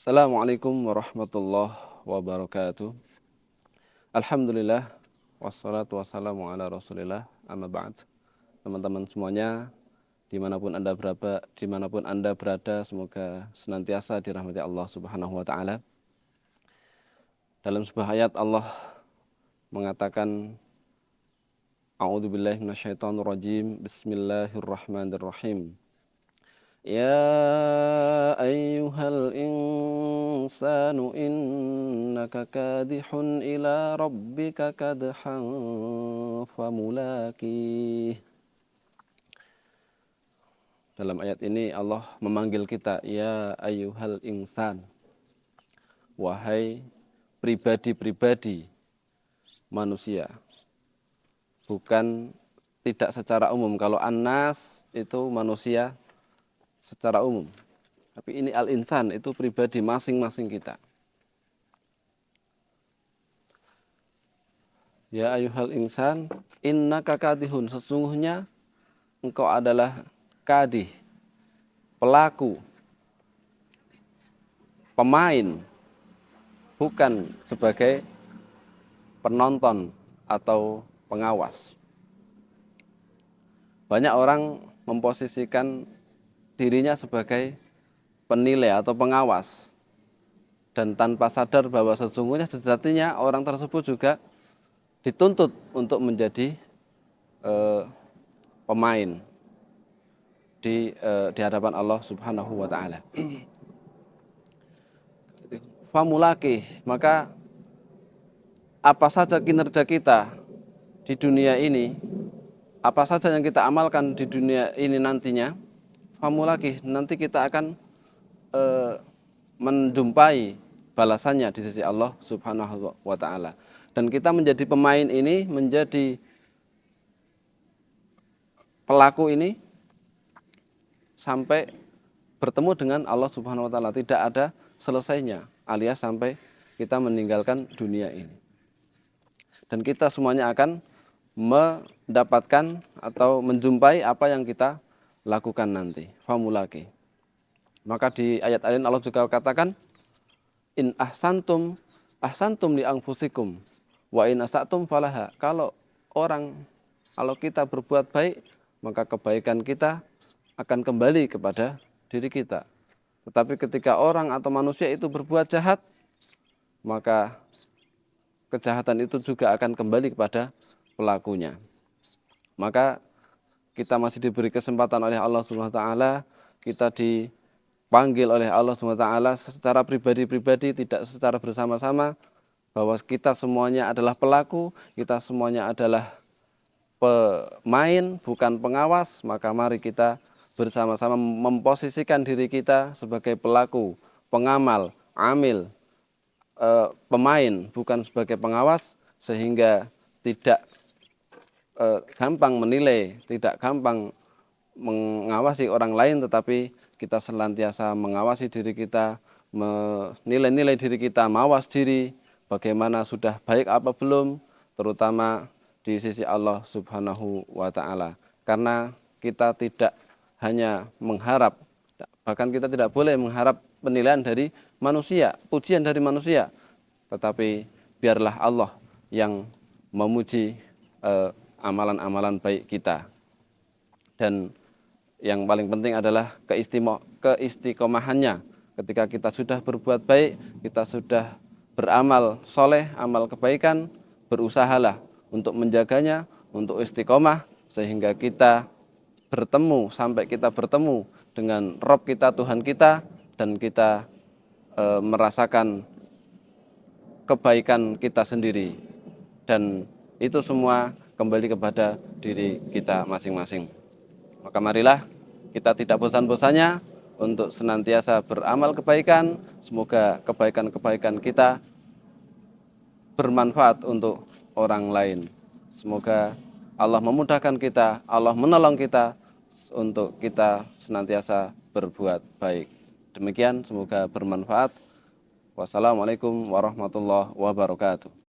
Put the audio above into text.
Assalamualaikum warahmatullahi wabarakatuh. Alhamdulillah wassalatu wassalamu ala Rasulillah, amma ba'd. Teman-teman semuanya, dimanapun anda berada, semoga senantiasa dirahmati Allah Subhanahu wa taala. Dalam sebuah ayat Allah mengatakan, a'udzubillahi minasyaitonirrajim, bismillahirrahmanirrahim. Ya ayyuhal insanu innaka kadihun ila rabbika kadhan famulakih. Dalam ayat ini Allah memanggil kita, ya ayyuhal insan, wahai pribadi-pribadi manusia. Bukan, tidak secara umum. Kalau annas itu manusia secara umum, tapi ini al-insan, itu pribadi masing-masing kita. Ya ayyuhal insan innaka kadihun, sesungguhnya engkau adalah kadih, pelaku, pemain, bukan sebagai penonton atau pengawas. Banyak orang memposisikan dirinya sebagai penilai atau pengawas, dan tanpa sadar bahwa sejatinya orang tersebut juga dituntut untuk menjadi pemain di hadapan Allah Subhanahu wa taala. Famulaki, maka apa saja kinerja kita di dunia ini, apa saja yang kita amalkan di dunia ini nantinya, famulaki, nanti kita akan menjumpai balasannya di sisi Allah Subhanahu wa taala. Dan kita menjadi pemain ini, menjadi pelaku ini sampai bertemu dengan Allah Subhanahu wa taala, tidak ada selesainya, alias sampai kita meninggalkan dunia ini. Dan kita semuanya akan mendapatkan atau menjumpai apa yang kita lakukan nanti. Famulaki. Maka di ayat lain Allah juga katakan, in ahsantum li anfusikum wa in asatum falaha. Kalau kita berbuat baik, maka kebaikan kita akan kembali kepada diri kita. Tetapi ketika orang atau manusia itu berbuat jahat, maka kejahatan itu juga akan kembali kepada pelakunya. Maka kita masih diberi kesempatan oleh Allah Subhanahu wa taala, kita dipanggil oleh Allah Subhanahu wa taala secara pribadi-pribadi, tidak secara bersama-sama, bahwa kita semuanya adalah pelaku, kita semuanya adalah pemain, bukan pengawas. Maka mari kita bersama-sama memposisikan diri kita sebagai pelaku, pengamal, amil, pemain, bukan sebagai pengawas, sehingga tidak gampang menilai, tidak gampang mengawasi orang lain, tetapi kita senantiasa mengawasi diri kita, menilai-nilai diri kita, mawas diri, bagaimana sudah baik apa belum, terutama di sisi Allah Subhanahu wa taala. Karena kita tidak hanya mengharap, bahkan kita tidak boleh mengharap penilaian dari manusia, pujian dari manusia, tetapi biarlah Allah yang memuji amalan-amalan baik kita. Dan yang paling penting adalah keistiqomahannya. Ketika kita sudah berbuat baik, kita sudah beramal soleh, amal kebaikan, berusahalah untuk menjaganya, untuk istiqomah, sehingga kita sampai kita bertemu dengan Rabb kita, Tuhan kita, dan kita merasakan kebaikan kita sendiri. Dan itu semua kembali kepada diri kita masing-masing. Maka marilah kita tidak bosan-bosannya untuk senantiasa beramal kebaikan. Semoga kebaikan-kebaikan kita bermanfaat untuk orang lain. Semoga Allah memudahkan kita, Allah menolong kita untuk kita senantiasa berbuat baik. Demikian, semoga bermanfaat. Wassalamualaikum warahmatullahi wabarakatuh.